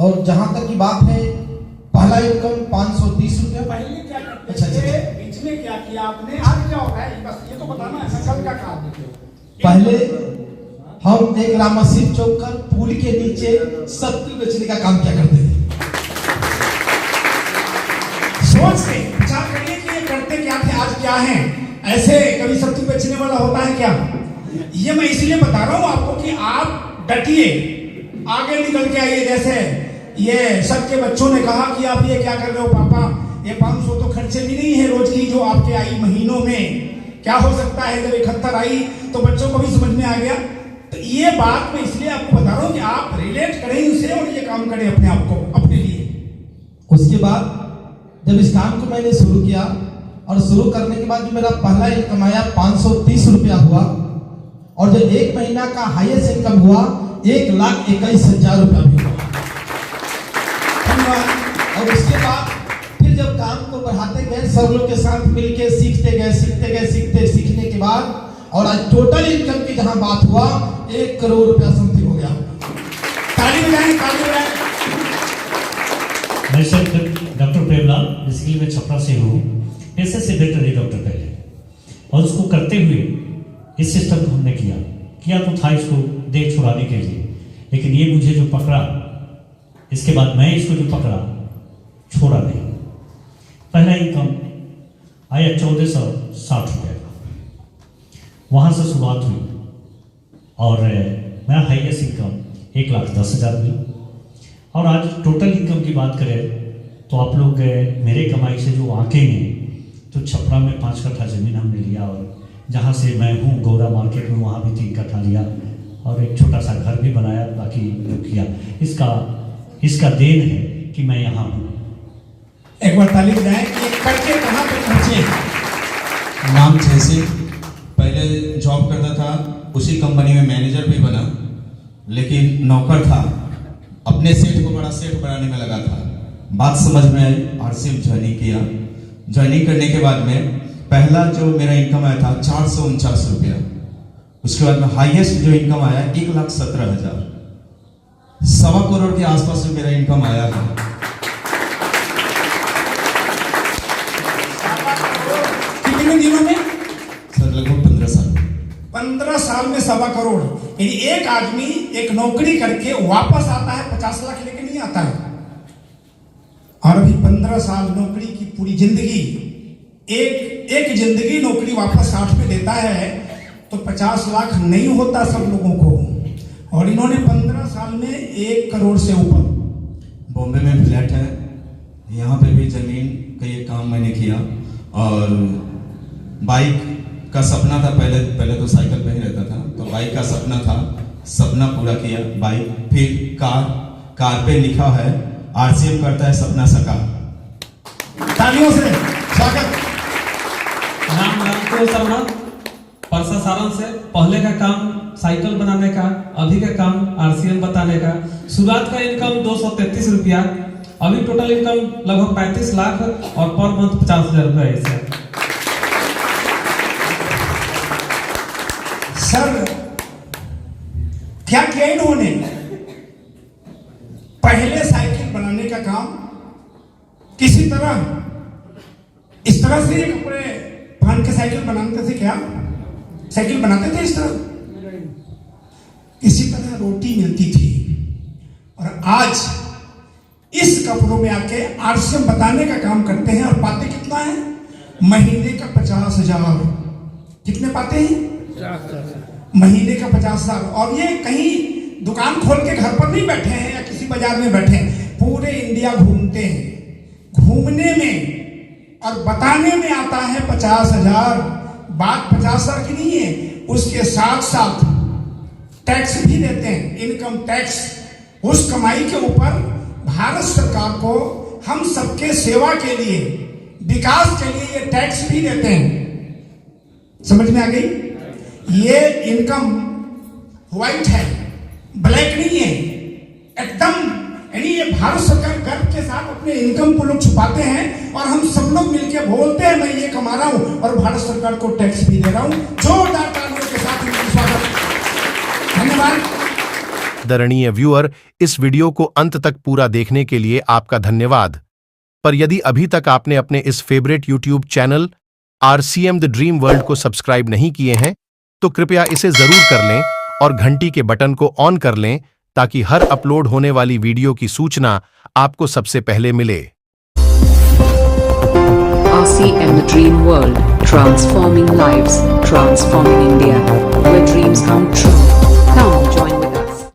और जहां तक की बात है, पहला इनकम 530 रुपया। पहले क्या करते अच्छा, थे, बीच में क्या किया आपने, आज क्या हो रहा है, बस ये तो बताना है ना, कल का काम। पहले हम एक रामसिंह चौक कर पुल के नीचे सत्तू बेचने का काम क्या करते थे। सोच से विचार करिए कि ये करते क्या थे, आज क्या है। ऐसे कभी सत्तू बेचने वाला होता है क्या? ये मैं इसलिए बता रहा हूं आपको कि आप डटिए, आगे निकल के आइए। जैसे ये सबके बच्चों ने कहा कि आप ये क्या कर रहे हो पापा, ये 500 तो खर्चे भी नहीं है रोज की जो आपके आई महीनों में, क्या हो सकता है। जब 71 आई तो बच्चों को भी समझ में आ गया। तो ये बात मैं इसलिए आपको बता रहा हूं कि आप रिलेट करें उसे और ये काम करें अपने आप को, अपने लिए। उसके बाद जब इस काम को मैंने शुरू किया और शुरू करने के बाद जो मेरा पहला इनकम आया 530 रुपया हुआ, और जो एक महीना का हाईएस्ट इनकम हुआ 1,21,000 रुपया भी हुआ। और उसके बाद फिर जब काम को बढ़ाते गए, सब लोग के साथ मिलके सीखते गए, सीखने के बाद और आज टोटल इनकम की जहां बात हुआ 1 करोड़ रुपया समथिंग हो गया। ताली बजाएं, ताली बजाएं। मैं सर डॉक्टर प्रेमलाल, बेसिकली मैं छपरा से हूँ, पेशे से वेटरनरी डॉक्टर पहले, और उसको करते हुए इस सिस्टम को हमने किया तो था इसको देख छुड़ाने के लिए, लेकिन ये मुझे जो पकड़ा, इसके बाद मैं इसको जो पकड़ा छोड़ा नहीं। पहला इनकम आया 1460 रुपये का, वहाँ से शुरुआत हुई और मेरा हाईएस्ट इनकम 1,10,000 हुई। और आज टोटल इनकम की बात करें तो आप लोग मेरे कमाई से जो आंकेंगे तो छपरा में 5 कट्ठा ज़मीन हमने लिया, और जहाँ से मैं हूँ गौरा मार्केट में, वहाँ भी 3 कट्ठा लिया और एक छोटा सा घर भी बनाया, बाकी जो किया। इसका देन है कि मैं यहाँ हूँ। एक बार ताली बजाएं कि करके कहाँ पे पहुँचे। नाम जैसे पहले जॉब करता था, उसी कंपनी में मैनेजर भी बना, लेकिन नौकर था, अपने सेठ को बड़ा सेठ बनाने में लगा था। बात समझ में आई, आरसीएम ज्वाइनिंग किया। ज्वाइनिंग करने के बाद में पहला जो मेरा इनकम आया था 449 रुपया, उसके बाद में हाईएस्ट जो इनकम आया 1,17,000, 1.25 करोड़ के आसपास में मेरा इनकम आया है। कितने दिनों में? सर लगभग 15 साल। 15 साल में 1.25 करोड़। यानी एक आदमी एक नौकरी करके वापस आता है 50 लाख लेके नहीं आता है। और अभी 15 साल नौकरी की पूरी जिंदगी, एक जिंदगी नौकरी वापस 60 पे देता है तो 50 लाख नहीं होता सब लोगों को। और इन्होंने 15 साल में 1 करोड़ से ऊपर। बॉम्बे में फ्लैट है, यहाँ पे भी जमीन का ये काम मैंने किया। और बाइक का सपना था, पहले तो साइकिल पे ही रहता था, तो बाइक का सपना पूरा किया। बाइक, फिर कार पे लिखा है आरसीएम करता है सपना साकार। तालियों से स्वागत। नाम रामपुर शर्मा, परसा सारण से। पहले का काम साइकिल बनाने का, अभी का काम आरसीएम बताने का। शुरुआत का इनकम 233 रुपया, अभी टोटल इनकम लगभग 35 लाख और पर मंथ 50,000 रुपया इससे। सर क्या किया इन्होंने? पहले साइकिल बनाने का काम किसी तरह, इस तरह से कपड़े पहन के साइकिल बनाते थे क्या? साइकिल बनाते थे इस तरह, किसी तरह रोटी मिलती थी। और आज इस कपड़ों में आके आरसीएम बताने का काम करते हैं और पाते कितना है? महीने का 50,000। कितने पाते हैं? महीने का 50,000। और ये कहीं दुकान खोल के घर पर नहीं बैठे हैं या किसी बाजार में बैठे हैं, पूरे इंडिया घूमते हैं। घूमने में और बताने में आता है 50,000। बात 50,000 की नहीं है, उसके साथ साथ टैक्स भी देते हैं, इनकम टैक्स। उस कमाई के ऊपर भारत सरकार को हम सबके सेवा के लिए, विकास के लिए ये टैक्स भी देते हैं। समझ में आ गई? ये इनकम व्हाइट है, ब्लैक नहीं है, एकदम। यानी ये भारत सरकार गर्व के साथ अपने इनकम को लोग छुपाते हैं और हम सब लोग मिलकर बोलते हैं मैं ये कमा रहा हूं और भारत सरकार को टैक्स भी दे रहा हूं। जोरदार तालियों के साथ इनका स्वागत। धन्यवाद। आदरणीय व्यूअर, इस वीडियो को अंत तक पूरा देखने के लिए आपका धन्यवाद। पर यदि अभी तक आपने अपने इस favourite YouTube channel RCM the dream world को सब्सक्राइब नहीं किए हैं तो कृपया इसे जरूर कर लें और घंटी के बटन को ऑन कर लें ताकि हर अपलोड होने वाली वीडियो की सूचना आपको सबसे पहले मिले। RCM the Dream World, transforming lives, transforming India, where dreams come true.